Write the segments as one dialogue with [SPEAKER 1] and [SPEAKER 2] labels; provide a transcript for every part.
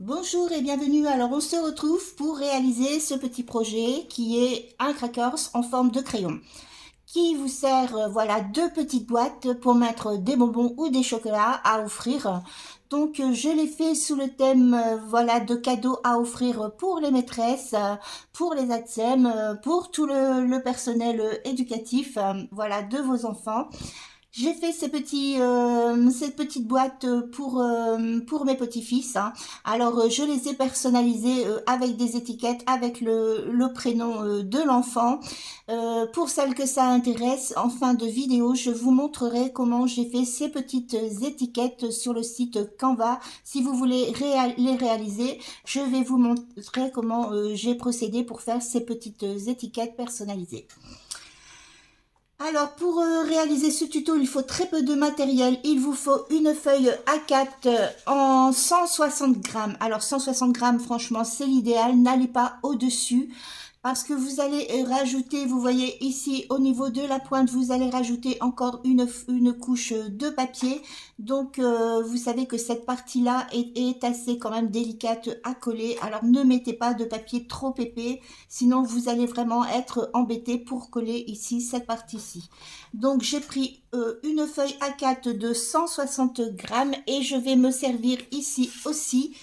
[SPEAKER 1] Bonjour et bienvenue. Alors on se retrouve pour réaliser ce petit projet qui est un crackers en forme de crayon qui vous sert voilà deux petites boîtes pour mettre des bonbons ou des chocolats à offrir. Donc je l'ai fait sous le thème voilà de cadeaux à offrir pour les maîtresses, pour les ATSEM, pour tout le personnel éducatif voilà de vos enfants. J'ai fait cette petite boîte pour mes petits-fils, hein. Alors, je les ai personnalisés avec des étiquettes, avec le prénom de l'enfant. Pour celles que ça intéresse, en fin de vidéo, je vous montrerai comment j'ai fait ces petites étiquettes sur le site Canva. Si vous voulez les réaliser, je vais vous montrer comment j'ai procédé pour faire ces petites étiquettes personnalisées. Alors pour réaliser ce tuto, il faut très peu de matériel. Il vous faut une feuille A4 en 160 grammes. Alors 160 grammes, franchement, c'est l'idéal. N'allez pas au-dessus parce que vous allez rajouter, vous voyez ici au niveau de la pointe, vous allez rajouter encore une couche de papier. Donc vous savez que cette partie-là est assez quand même délicate à coller. Alors ne mettez pas de papier trop épais, sinon vous allez vraiment être embêté pour coller ici cette partie-ci. Donc j'ai pris une feuille A4 de 160 grammes et je vais me servir ici aussi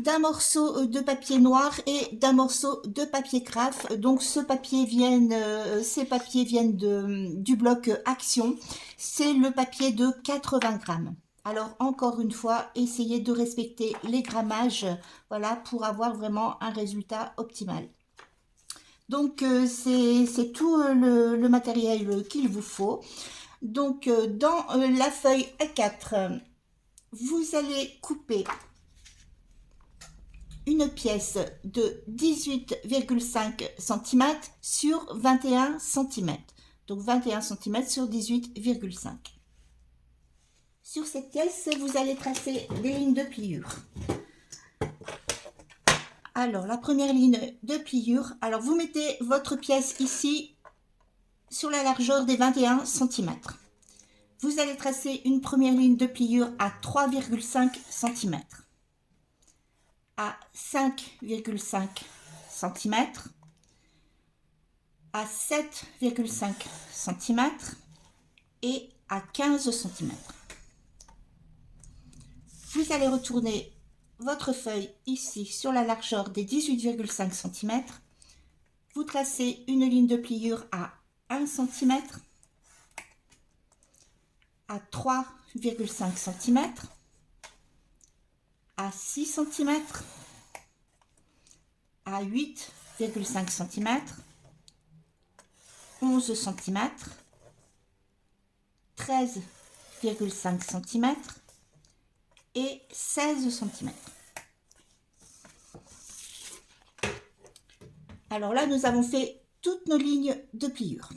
[SPEAKER 1] d'un morceau de papier noir et d'un morceau de papier craft. Donc ces papiers viennent du bloc Action. C'est le papier de 80 grammes. Alors encore une fois, essayez de respecter les grammages, voilà, pour avoir vraiment un résultat optimal. Donc c'est tout le matériel qu'il vous faut. Donc dans la feuille A4, vous allez couper une pièce de 18,5 cm sur 21 cm. Donc 21 cm sur 18,5. Sur cette pièce, vous allez tracer des lignes de pliure. Alors, la première ligne de pliure, alors vous mettez votre pièce ici sur la largeur des 21 cm. Vous allez tracer une première ligne de pliure à 3,5 cm, à 5,5 cm, à 7,5 cm et à 15 cm. Vous allez retourner votre feuille ici sur la largeur des 18,5 cm. Vous tracez une ligne de pliure à 1 cm, à 3,5 cm, à 6 cm, à 8,5 cm, 11 cm, 13,5 cm et 16 cm. Alors là, nous avons fait toutes nos lignes de pliure.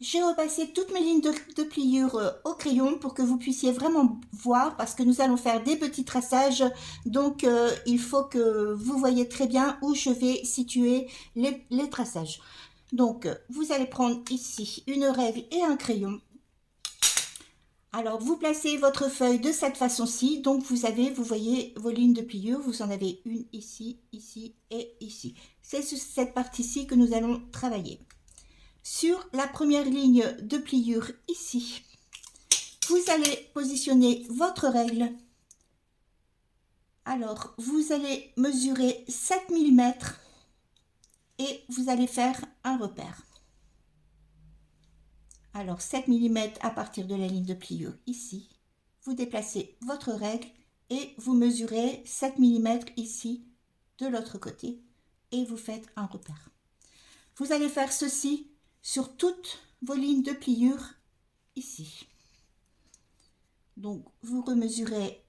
[SPEAKER 1] J'ai repassé toutes mes lignes de pliure au crayon pour que vous puissiez vraiment voir, parce que nous allons faire des petits traçages. Donc, il faut que vous voyez très bien où je vais situer les traçages. Donc, vous allez prendre ici une règle et un crayon. Alors, vous placez votre feuille de cette façon-ci. Donc, vous voyez vos lignes de pliure. Vous en avez une ici, ici et ici. C'est sur cette partie-ci que nous allons travailler. Sur la première ligne de pliure ici, vous allez positionner votre règle. Alors, vous allez mesurer 7 mm et vous allez faire un repère. Alors, 7 mm à partir de la ligne de pliure ici. Vous déplacez votre règle et vous mesurez 7 mm ici de l'autre côté et vous faites un repère. Vous allez faire ceci sur toutes vos lignes de pliure ici. Donc, vous remesurez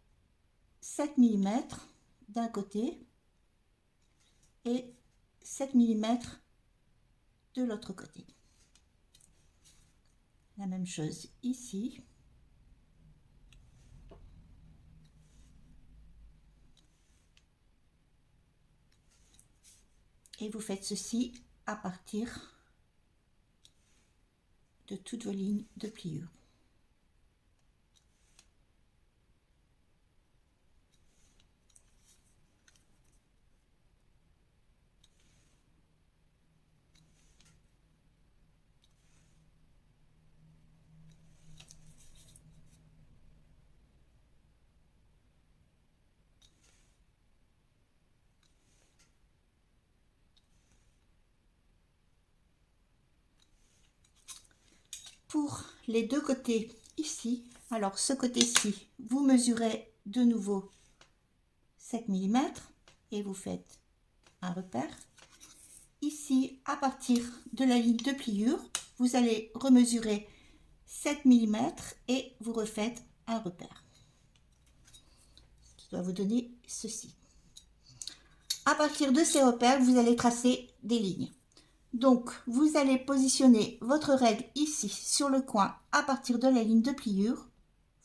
[SPEAKER 1] 7 mm d'un côté et 7 mm de l'autre côté. La même chose ici. Et vous faites ceci à partir de toutes vos lignes de pliure. Pour les deux côtés ici, alors ce côté-ci, vous mesurez de nouveau 7 mm et vous faites un repère. Ici, à partir de la ligne de pliure, vous allez remesurer 7 mm et vous refaites un repère, ce qui doit vous donner ceci. À partir de ces repères, vous allez tracer des lignes. Donc, vous allez positionner votre règle ici, sur le coin, à partir de la ligne de pliure.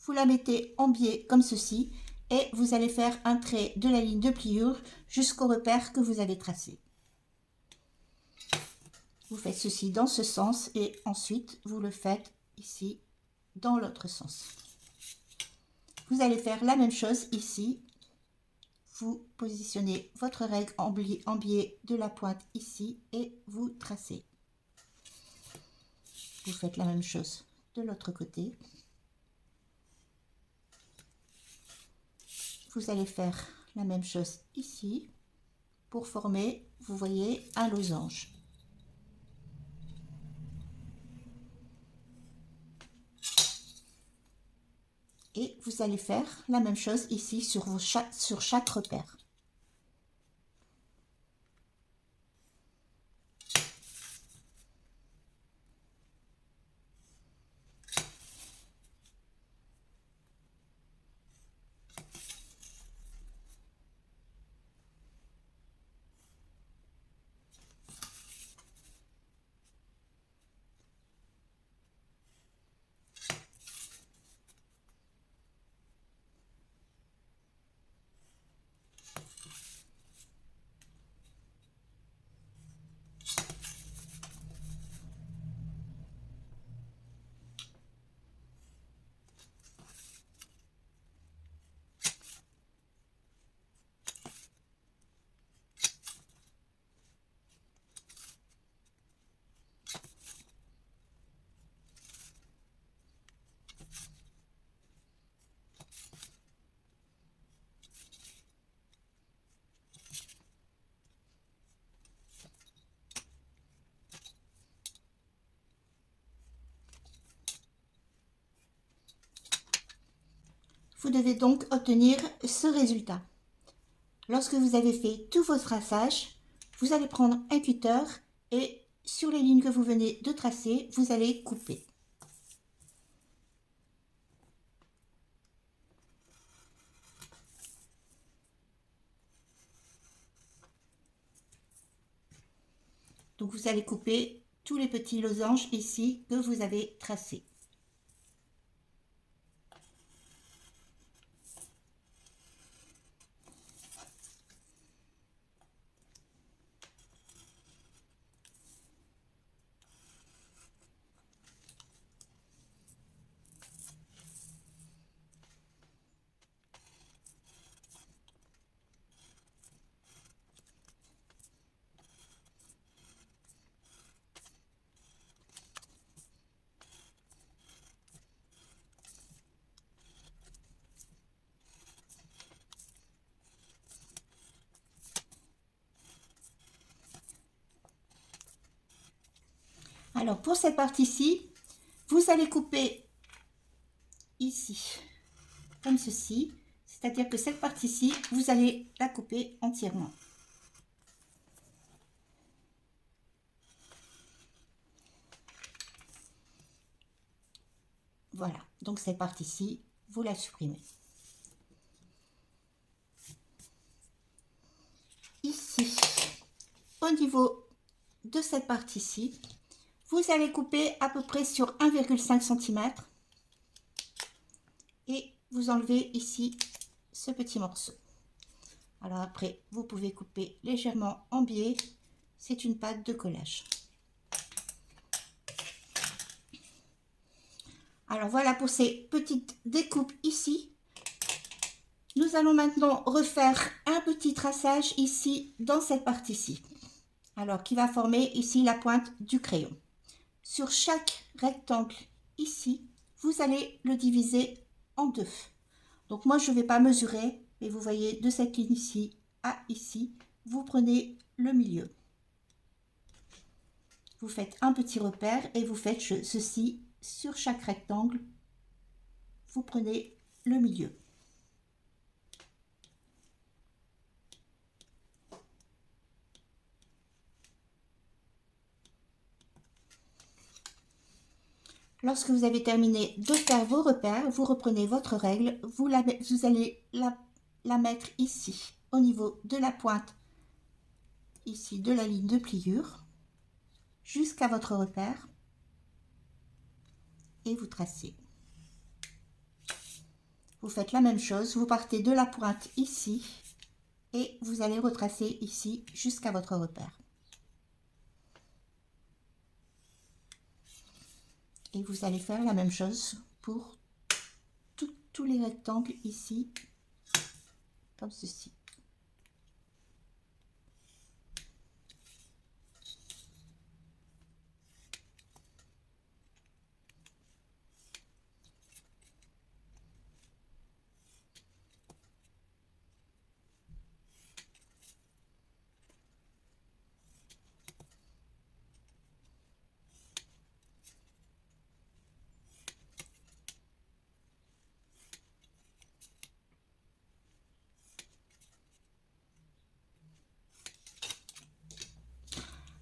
[SPEAKER 1] Vous la mettez en biais comme ceci et vous allez faire un trait de la ligne de pliure jusqu'au repère que vous avez tracé. Vous faites ceci dans ce sens et ensuite vous le faites ici dans l'autre sens. Vous allez faire la même chose ici. Vous positionnez votre règle en biais de la pointe ici et vous tracez. Vous faites la même chose de l'autre côté. Vous allez faire la même chose ici pour former, vous voyez, un losange. Et vous allez faire la même chose ici sur chaque repère. Vous devez donc obtenir ce résultat. Lorsque vous avez fait tout votre traçage, vous allez prendre un cutter et sur les lignes que vous venez de tracer, vous allez couper. Donc vous allez couper tous les petits losanges ici que vous avez tracés. Alors pour cette partie-ci, vous allez couper ici, comme ceci. C'est-à-dire que cette partie-ci, vous allez la couper entièrement. Voilà, donc cette partie-ci, vous la supprimez. Ici, au niveau de cette partie-ci, vous allez couper à peu près sur 1,5 cm et vous enlevez ici ce petit morceau. Alors après, vous pouvez couper légèrement en biais, c'est une pâte de collage. Alors voilà pour ces petites découpes ici. Nous allons maintenant refaire un petit traçage ici dans cette partie-ci. Alors qui va former ici la pointe du crayon. Sur chaque rectangle ici, vous allez le diviser en deux. Donc moi je ne vais pas mesurer, mais vous voyez de cette ligne ici à ici, vous prenez le milieu. Vous faites un petit repère et vous faites ceci sur chaque rectangle, vous prenez le milieu. Lorsque vous avez terminé de faire vos repères, vous reprenez votre règle, vous allez la mettre ici, au niveau de la pointe, ici de la ligne de pliure, jusqu'à votre repère, et vous tracez. Vous faites la même chose, vous partez de la pointe ici, et vous allez retracer ici jusqu'à votre repère. Et vous allez faire la même chose pour tous les rectangles ici, comme ceci.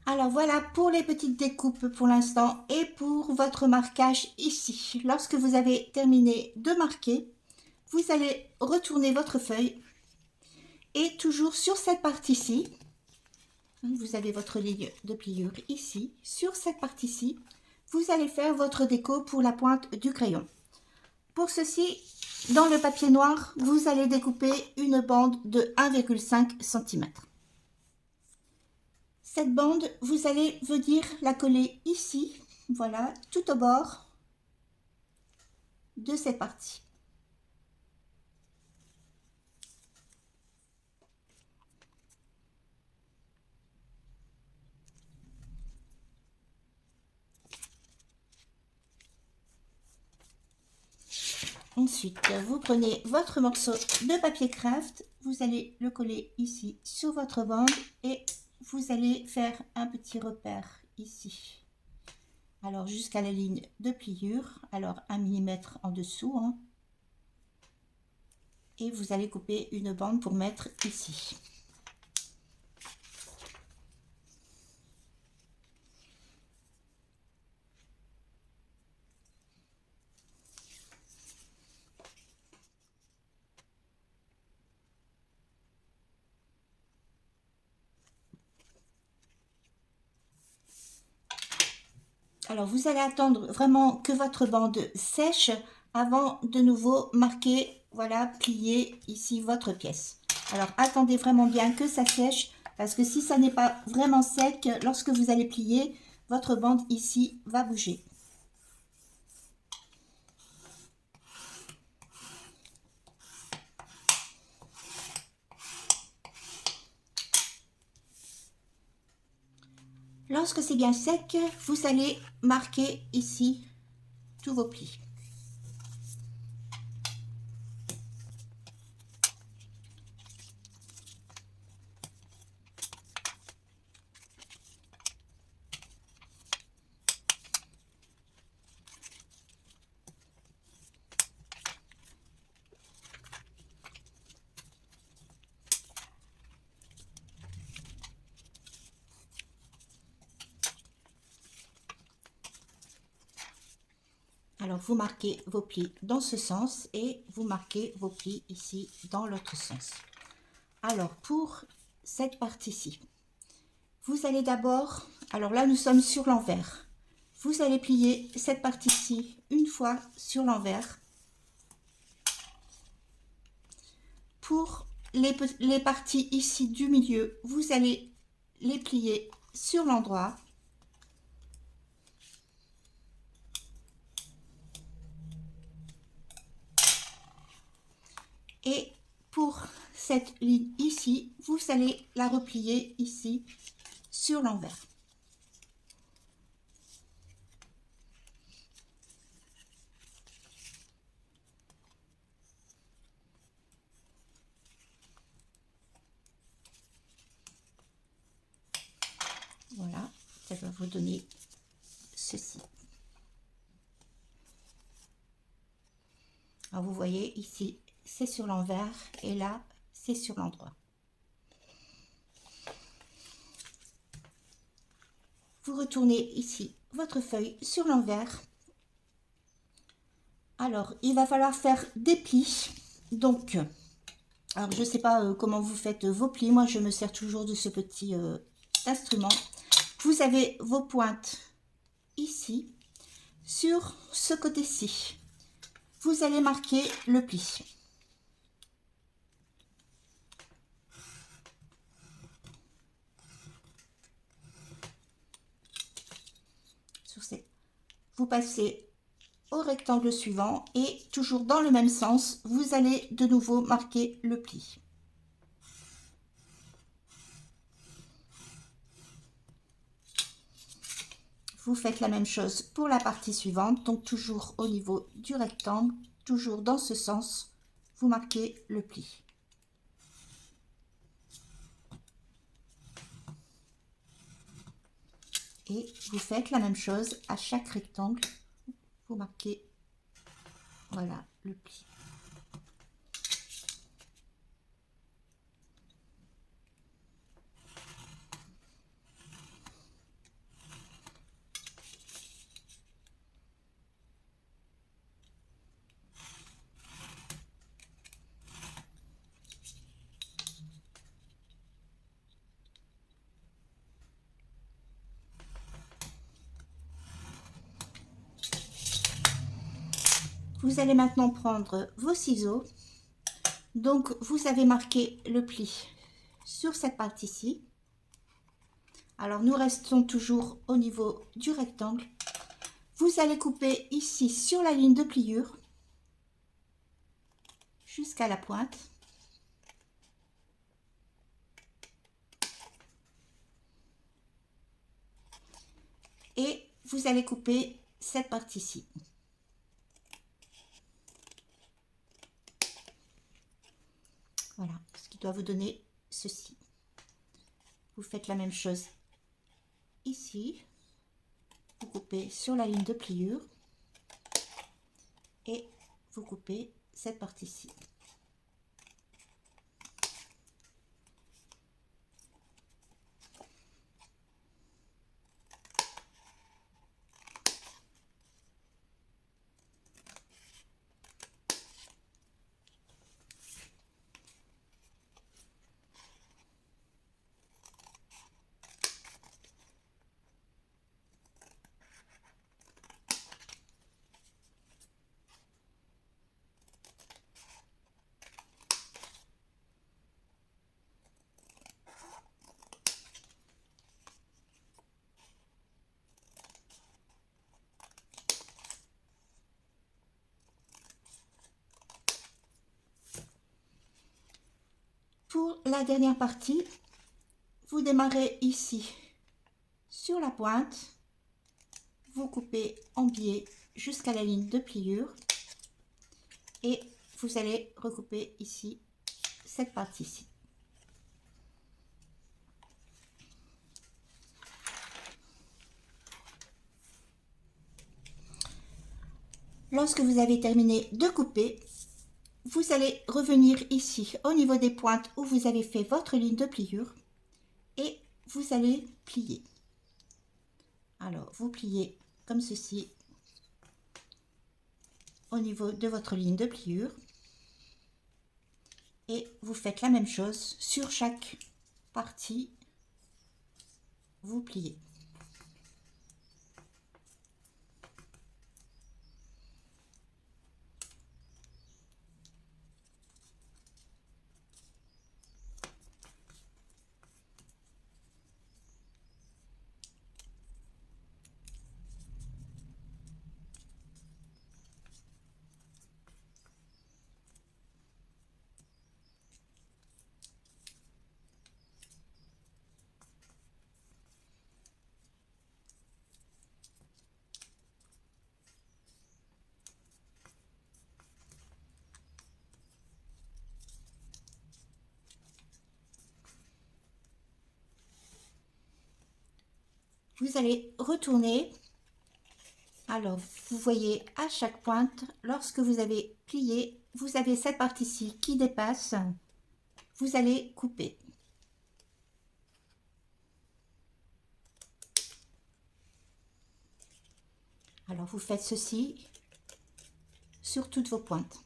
[SPEAKER 1] Alors voilà pour les petites découpes pour l'instant et pour votre marquage ici. Lorsque vous avez terminé de marquer, vous allez retourner votre feuille et toujours sur cette partie-ci, vous avez votre ligne de pliure ici, sur cette partie-ci, vous allez faire votre déco pour la pointe du crayon. Pour ceci, dans le papier noir, vous allez découper une bande de 1,5 cm. Cette bande, vous allez venir la coller ici, voilà, tout au bord de cette partie. Ensuite, vous prenez votre morceau de papier craft, vous allez le coller ici sur votre bande et vous allez faire un petit repère ici. Alors jusqu'à la ligne de pliure, alors 1 mm en dessous, hein. Et vous allez couper une bande pour mettre ici. Alors vous allez attendre vraiment que votre bande sèche avant de nouveau marquer, voilà, plier ici votre pièce. Alors attendez vraiment bien que ça sèche parce que si ça n'est pas vraiment sec, lorsque vous allez plier, votre bande ici va bouger. Lorsque c'est bien sec, vous allez marquer ici tous vos plis. Alors, vous marquez vos plis dans ce sens et vous marquez vos plis ici dans l'autre sens. Alors, pour cette partie-ci, vous allez d'abord, alors là, nous sommes sur l'envers. Vous allez plier cette partie-ci une fois sur l'envers. Pour les parties ici du milieu, vous allez les plier sur l'endroit. Et pour cette ligne ici, vous allez la replier ici sur l'envers. Voilà, ça va vous donner ceci. Alors vous voyez ici, c'est sur l'envers et là, c'est sur l'endroit. Vous retournez ici votre feuille sur l'envers. Alors, il va falloir faire des plis. Donc, alors je ne sais pas comment vous faites vos plis. Moi, je me sers toujours de ce petit instrument. Vous avez vos pointes ici, sur ce côté-ci. Vous allez marquer le pli. Vous passez au rectangle suivant et toujours dans le même sens, vous allez de nouveau marquer le pli. Vous faites la même chose pour la partie suivante, donc toujours au niveau du rectangle, toujours dans ce sens, vous marquez le pli. Et vous faites la même chose à chaque rectangle, vous marquez, voilà, le pli. Vous allez maintenant prendre vos ciseaux. Donc, vous avez marqué le pli sur cette partie-ci. Alors, nous restons toujours au niveau du rectangle. Vous allez couper ici sur la ligne de pliure jusqu'à la pointe. Et vous allez couper cette partie-ci. Voilà, ce qui doit vous donner ceci. Vous faites la même chose ici. Vous coupez sur la ligne de pliure et vous coupez cette partie-ci. Pour la dernière partie, vous démarrez ici sur la pointe, vous coupez en biais jusqu'à la ligne de pliure et vous allez recouper ici cette partie-ci. Lorsque vous avez terminé de couper, vous allez revenir ici au niveau des pointes où vous avez fait votre ligne de pliure et vous allez plier. Alors, vous pliez comme ceci au niveau de votre ligne de pliure et vous faites la même chose sur chaque partie, vous pliez. Vous allez retourner Alors, vous voyez à chaque pointe, lorsque vous avez plié, vous avez cette partie-ci qui dépasse, vous allez couper. Alors, vous faites ceci sur toutes vos pointes.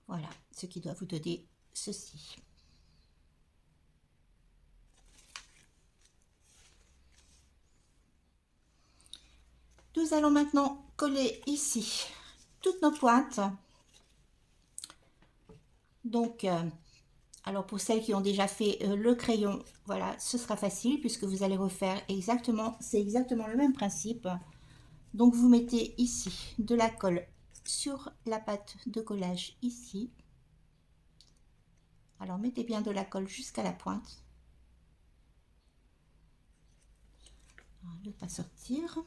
[SPEAKER 1] Voilà, ce qui doit vous donner ceci. Nous allons maintenant coller ici toutes nos pointes. Donc, alors pour celles qui ont déjà fait le crayon, voilà, ce sera facile puisque vous allez refaire exactement, c'est exactement le même principe. Donc vous mettez ici de la colle sur la pâte de collage ici. Alors mettez bien de la colle jusqu'à la pointe. Ne pas sortir.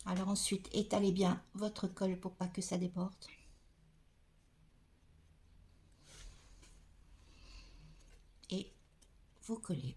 [SPEAKER 1] Alors ensuite, étalez bien votre colle pour pas que ça déborde. Et vous collez.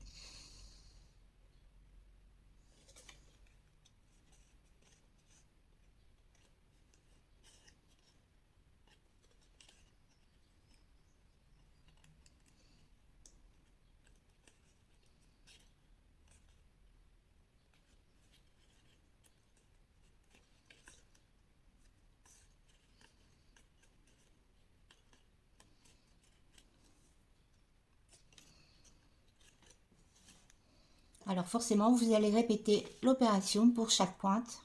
[SPEAKER 1] Alors forcément, vous allez répéter l'opération pour chaque pointe.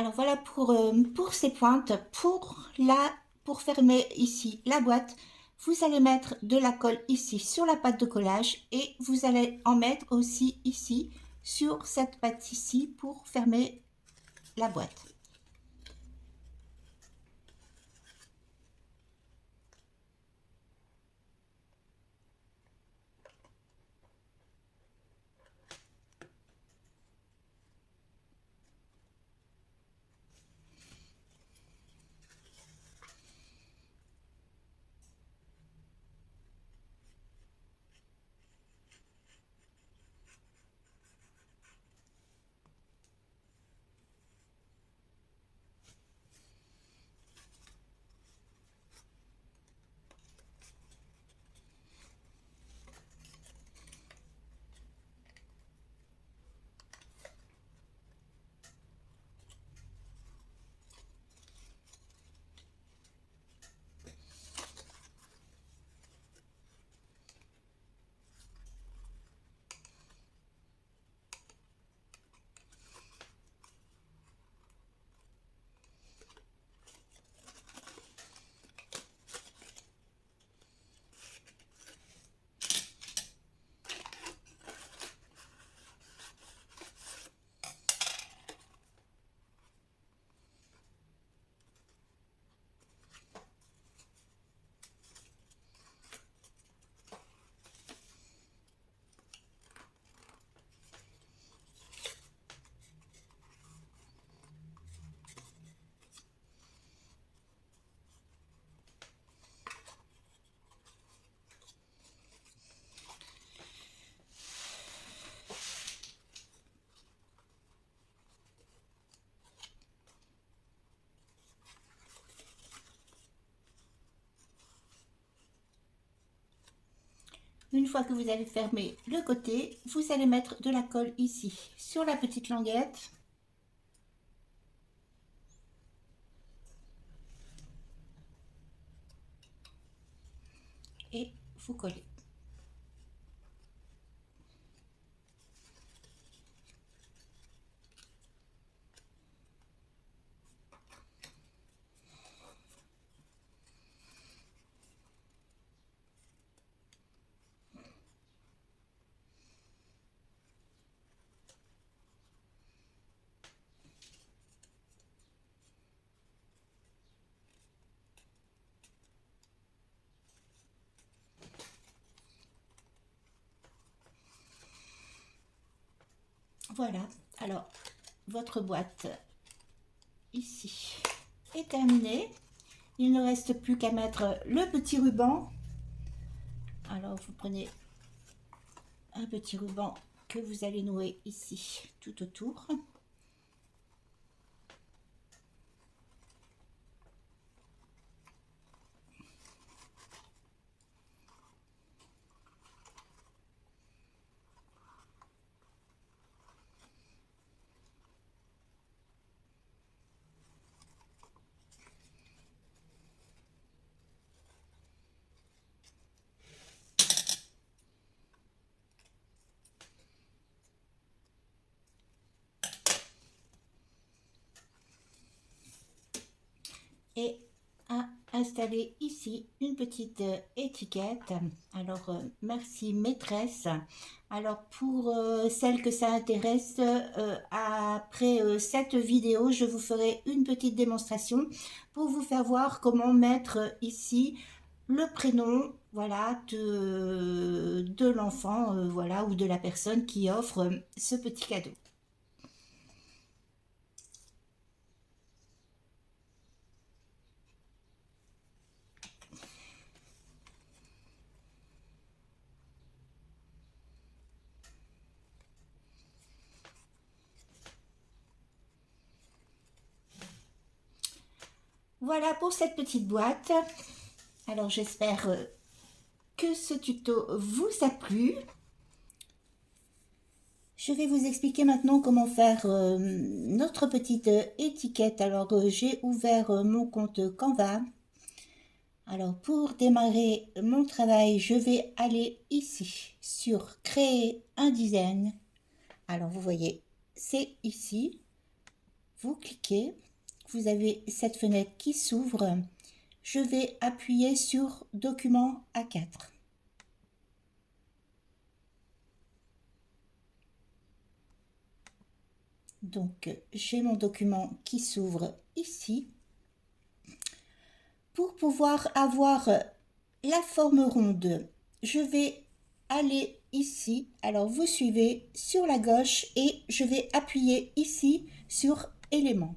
[SPEAKER 1] Alors voilà pour ces pointes. Pour fermer ici la boîte, vous allez mettre de la colle ici sur la pâte de collage et vous allez en mettre aussi ici sur cette pâte ici pour fermer la boîte. Une fois que vous avez fermé le côté, vous allez mettre de la colle ici sur la petite languette. Et vous collez. Voilà, alors votre boîte ici est terminée. Il ne reste plus qu'à mettre le petit ruban. Alors vous prenez un petit ruban que vous allez nouer ici tout autour. Et à installer ici une petite étiquette. Alors merci maîtresse. Alors pour celles que ça intéresse, après cette vidéo je vous ferai une petite démonstration pour vous faire voir comment mettre ici le prénom, voilà, de l'enfant, voilà, ou de la personne qui offre ce petit cadeau. Voilà pour cette petite boîte. Alors j'espère que ce tuto vous a plu. Je vais vous expliquer maintenant comment faire notre petite étiquette. Alors j'ai ouvert mon compte Canva. Alors pour démarrer mon travail, je vais aller ici sur créer un design. Alors vous voyez, c'est ici. vous cliquez, vous avez cette fenêtre qui s'ouvre. Je vais appuyer sur document A4. Donc, j'ai mon document qui s'ouvre ici. Pour pouvoir avoir la forme ronde, je vais aller ici. Alors, vous suivez sur la gauche et je vais appuyer ici sur éléments.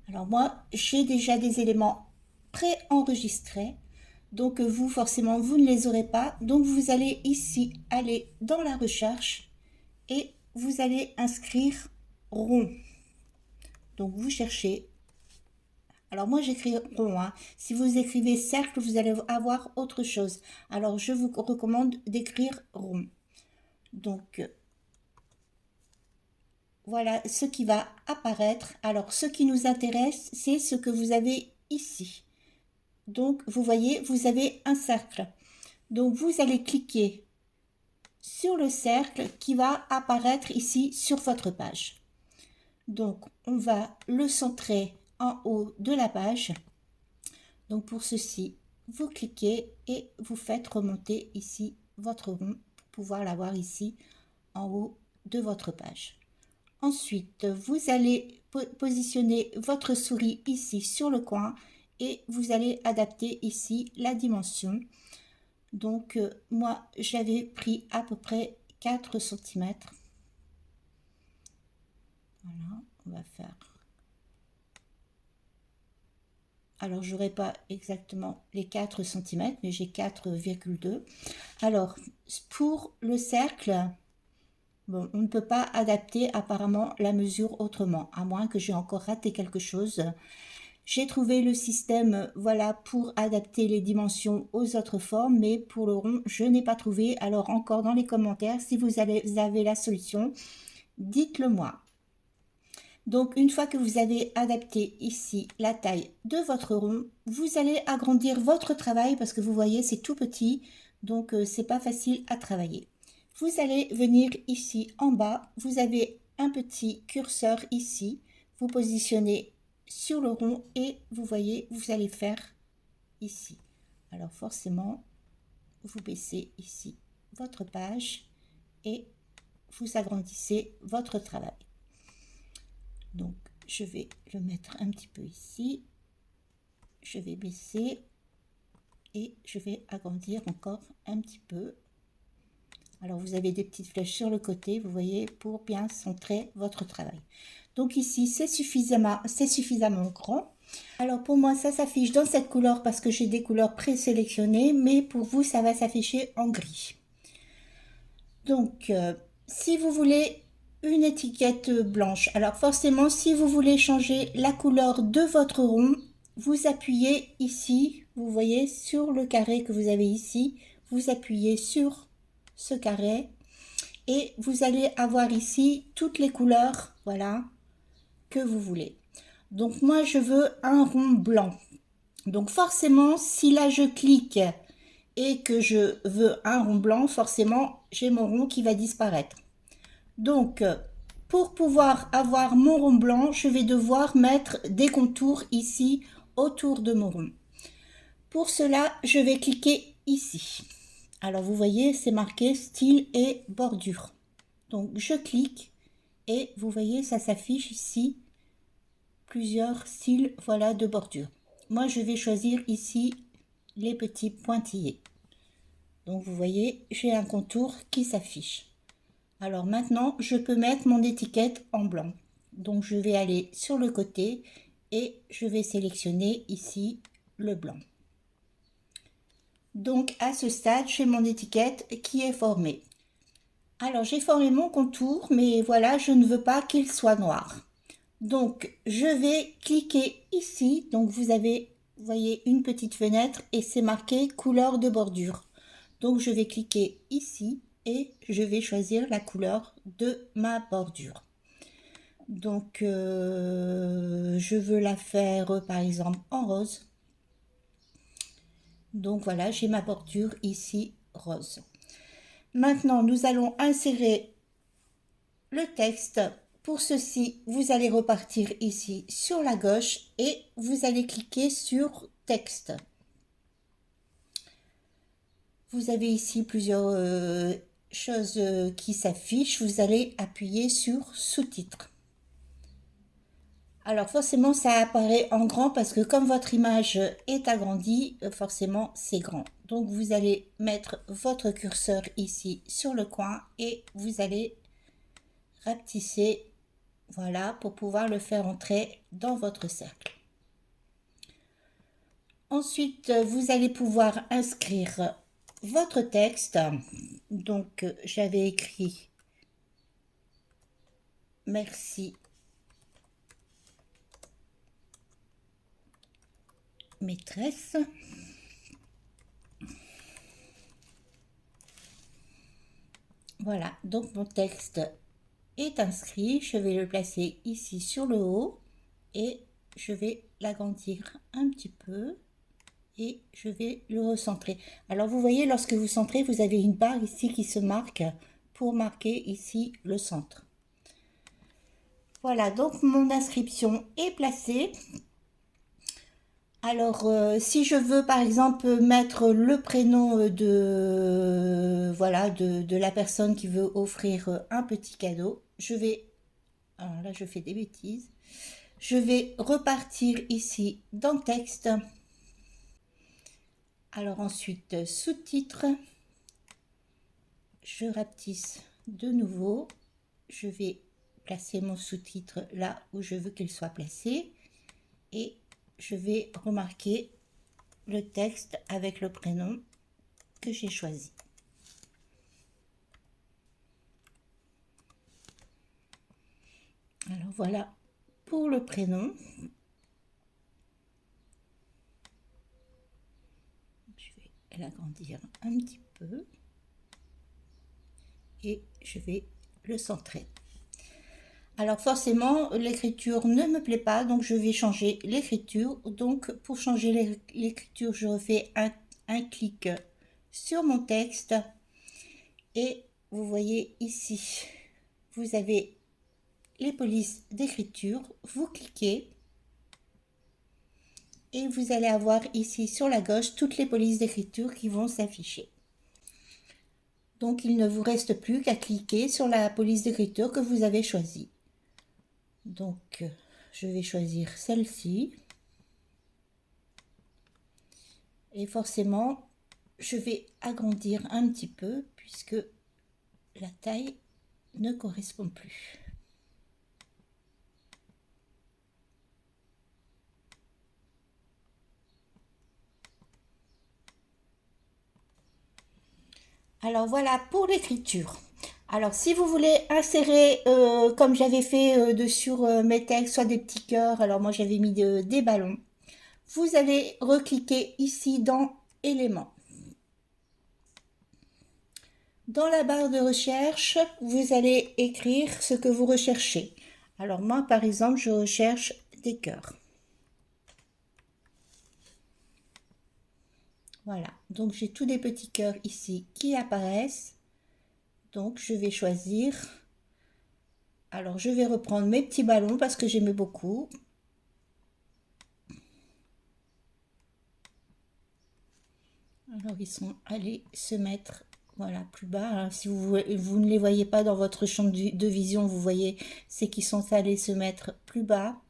[SPEAKER 1] Alors moi, j'ai déjà des éléments préenregistrés. Donc vous, forcément, vous ne les aurez pas. Donc vous allez ici, aller dans la recherche et vous allez inscrire rond. Donc vous cherchez. Alors moi, j'écris rond. Hein. Si vous écrivez cercle, vous allez avoir autre chose. Alors je vous recommande d'écrire rond. Donc voilà ce qui va apparaître. Alors ce qui nous intéresse, c'est ce que vous avez ici. Donc, vous voyez, vous avez un cercle. Donc, vous allez cliquer sur le cercle qui va apparaître ici sur votre page. Donc, on va le centrer en haut de la page. Donc, pour ceci, vous cliquez et vous faites remonter ici votre rond pour pouvoir l'avoir ici en haut de votre page. Ensuite, vous allez positionner votre souris ici sur le coin et vous allez adapter ici la dimension. Donc, moi, j'avais pris à peu près 4 cm. Voilà, on va faire. Alors, je n'aurai pas exactement les 4 cm, mais j'ai 4,2. Alors, pour le cercle, bon, on ne peut pas adapter apparemment la mesure autrement, à moins que j'ai encore raté quelque chose. J'ai trouvé le système, voilà, pour adapter les dimensions aux autres formes, mais pour le rond, je n'ai pas trouvé. Alors encore dans les commentaires, si vous avez la solution, dites-le moi. Donc une fois que vous avez adapté ici la taille de votre rond, vous allez agrandir votre travail parce que vous voyez, c'est tout petit, donc c'est pas facile à travailler. Vous allez venir ici en bas, vous avez un petit curseur ici, vous positionnez sur le rond et vous voyez, vous allez faire ici. Alors forcément, vous baissez ici votre page et vous agrandissez votre travail. Donc, je vais le mettre un petit peu ici. Je vais baisser et je vais agrandir encore un petit peu. Alors, vous avez des petites flèches sur le côté, vous voyez, pour bien centrer votre travail. Donc ici, c'est suffisamment grand. Alors pour moi, ça s'affiche dans cette couleur parce que j'ai des couleurs présélectionnées, mais pour vous, ça va s'afficher en gris. Donc, si vous voulez une étiquette blanche, alors forcément, si vous voulez changer la couleur de votre rond, vous appuyez ici, vous voyez, sur le carré que vous avez ici, vous appuyez sur ce carré et vous allez avoir ici toutes les couleurs, voilà, que vous voulez. Donc moi je veux un rond blanc. Donc forcément si là je clique et que je veux un rond blanc, forcément j'ai mon rond qui va disparaître. Donc pour pouvoir avoir mon rond blanc, je vais devoir mettre des contours ici autour de mon rond. Pour cela, je vais cliquer ici. Alors vous voyez, c'est marqué style et bordure. Donc je clique et vous voyez, ça s'affiche ici plusieurs styles, voilà, de bordure. Moi, je vais choisir ici les petits pointillés. Donc vous voyez, j'ai un contour qui s'affiche. Alors maintenant, je peux mettre mon étiquette en blanc. Donc je vais aller sur le côté et je vais sélectionner ici le blanc. Donc à ce stade, j'ai mon étiquette qui est formée. Alors j'ai formé mon contour, mais voilà, je ne veux pas qu'il soit noir. Donc je vais cliquer ici. Donc vous voyez une petite fenêtre et c'est marqué couleur de bordure. Donc je vais cliquer ici et je vais choisir la couleur de ma bordure. Donc je veux la faire par exemple en rose. Donc voilà, j'ai ma bordure ici rose. Maintenant, nous allons insérer le texte. pour ceci, vous allez repartir ici sur la gauche et vous allez cliquer sur texte. Vous avez ici plusieurs choses qui s'affichent. Vous allez appuyer sur sous-titres. Alors forcément, ça apparaît en grand parce que comme votre image est agrandie, forcément c'est grand. Donc vous allez mettre votre curseur ici sur le coin et vous allez rapetisser, voilà, pour pouvoir le faire entrer dans votre cercle. Ensuite, vous allez pouvoir inscrire votre texte. Donc j'avais écrit merci maîtresse. Voilà, donc mon texte est inscrit. Je vais le placer ici sur le haut et je vais l'agrandir un petit peu et je vais le recentrer. Alors vous voyez, lorsque vous centrez, vous avez une barre ici qui se marque pour marquer ici le centre. Voilà, donc mon inscription est placée. Alors, si je veux par exemple mettre le prénom voilà, de la personne qui veut offrir un petit cadeau, je vais, alors là je fais des bêtises, je vais repartir ici dans texte. Alors ensuite, sous-titres, je rapetisse de nouveau, je vais placer mon sous-titre là où je veux qu'il soit placé et je vais remarquer le texte avec le prénom que j'ai choisi. Alors voilà pour le prénom. Je vais l'agrandir un petit peu et je vais le centrer. Alors forcément, l'écriture ne me plaît pas, donc je vais changer l'écriture. Donc pour changer l'écriture, je refais un clic sur mon texte. Et vous voyez ici, vous avez les polices d'écriture. Vous cliquez. Et vous allez avoir ici sur la gauche toutes les polices d'écriture qui vont s'afficher. Donc il ne vous reste plus qu'à cliquer sur la police d'écriture que vous avez choisie. Donc, je vais choisir celle-ci. Et forcément, je vais agrandir un petit peu puisque la taille ne correspond plus. Alors voilà pour l'écriture. Alors si vous voulez insérer, comme j'avais fait sur mes textes, soit des petits cœurs, alors moi j'avais mis des ballons, vous allez recliquer ici dans éléments. Dans la barre de recherche, vous allez écrire ce que vous recherchez. Alors moi par exemple, je recherche des cœurs. Voilà, donc j'ai tous des petits cœurs ici qui apparaissent. Donc je vais choisir, alors je vais reprendre mes petits ballons parce que j'aimais beaucoup. Alors ils sont allés se mettre, voilà, plus bas. Alors, si vous ne les voyez pas dans votre champ de vision, vous voyez, c'est qu'ils sont allés se mettre plus bas.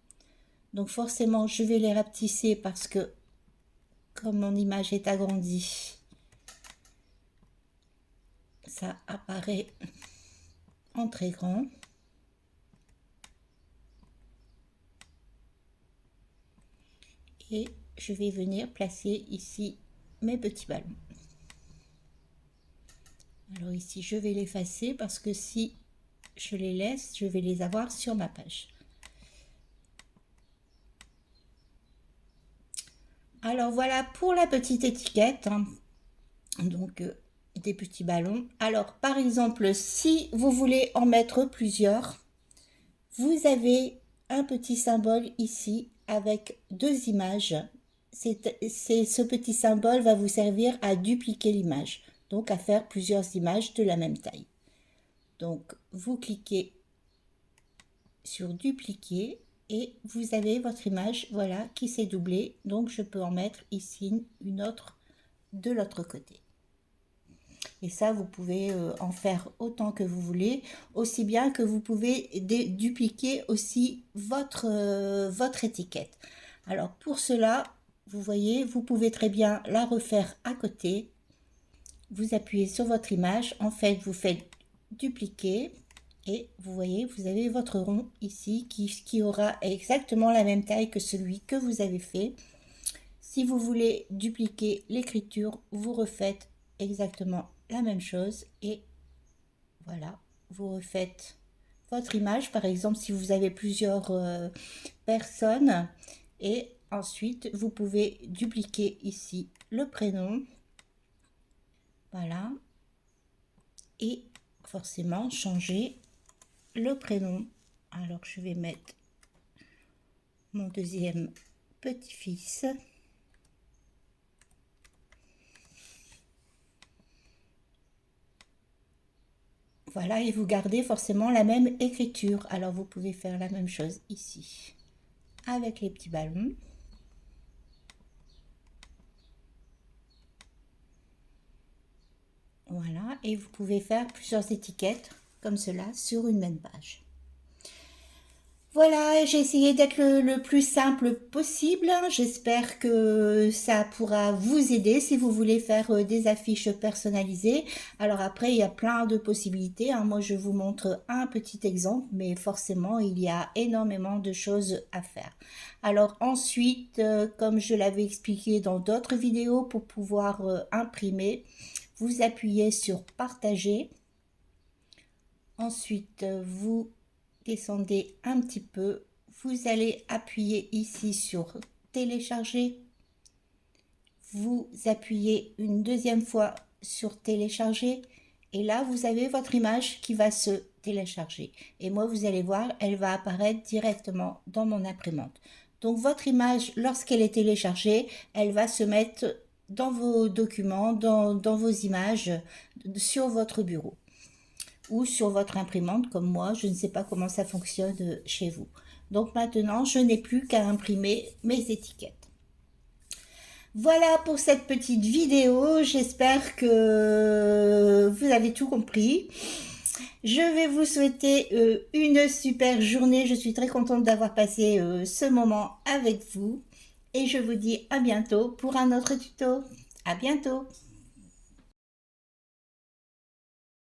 [SPEAKER 1] Donc forcément je vais les rapetisser parce que comme mon image est agrandie, ça apparaît en très grand. Et je vais venir placer ici mes petits ballons. Alors ici, je vais l'effacer parce que si je les laisse, je vais les avoir sur ma page. Alors voilà pour la petite étiquette. Donc des petits ballons. Alors par exemple, si vous voulez en mettre plusieurs, vous avez un petit symbole ici avec deux images. Ce petit symbole va vous servir à dupliquer l'image, donc à faire plusieurs images de la même taille. Donc vous cliquez sur dupliquer et vous avez votre image, voilà, qui s'est doublée. Donc je peux en mettre ici une autre de l'autre côté. Et ça, vous pouvez en faire autant que vous voulez, aussi bien que vous pouvez dupliquer aussi votre étiquette. Alors pour cela, vous voyez, vous pouvez très bien la refaire à côté. Vous appuyez sur votre image, en fait, vous faites dupliquer et vous voyez, vous avez votre rond ici qui aura exactement la même taille que celui que vous avez fait. Si vous voulez dupliquer l'écriture, vous refaites exactement la même chose et voilà, vous refaites votre image, par exemple si vous avez plusieurs personnes, et ensuite vous pouvez dupliquer ici le prénom, voilà, et forcément changer le prénom. Alors je vais mettre mon deuxième petit-fils. Voilà, et vous gardez forcément la même écriture. Alors vous pouvez faire la même chose ici avec les petits ballons. Voilà, et vous pouvez faire plusieurs étiquettes comme cela sur une même page. Voilà, j'ai essayé d'être le plus simple possible. J'espère que ça pourra vous aider si vous voulez faire des affiches personnalisées. Alors après, il y a plein de possibilités, hein. Moi, je vous montre un petit exemple, mais forcément, il y a énormément de choses à faire. Alors ensuite, comme je l'avais expliqué dans d'autres vidéos, pour pouvoir imprimer, vous appuyez sur partager. Ensuite, vous descendez un petit peu, vous allez appuyer ici sur télécharger, vous appuyez une deuxième fois sur télécharger et là vous avez votre image qui va se télécharger et moi vous allez voir, elle va apparaître directement dans mon imprimante. Donc votre image, lorsqu'elle est téléchargée, elle va se mettre dans vos documents, dans vos images sur votre bureau ou sur votre imprimante comme moi. Je ne sais pas comment ça fonctionne chez vous. Donc maintenant, je n'ai plus qu'à imprimer mes étiquettes. Voilà pour cette petite vidéo. J'espère que vous avez tout compris. Je vais vous souhaiter une super journée. Je suis très contente d'avoir passé ce moment avec vous. Et je vous dis à bientôt pour un autre tuto. À bientôt.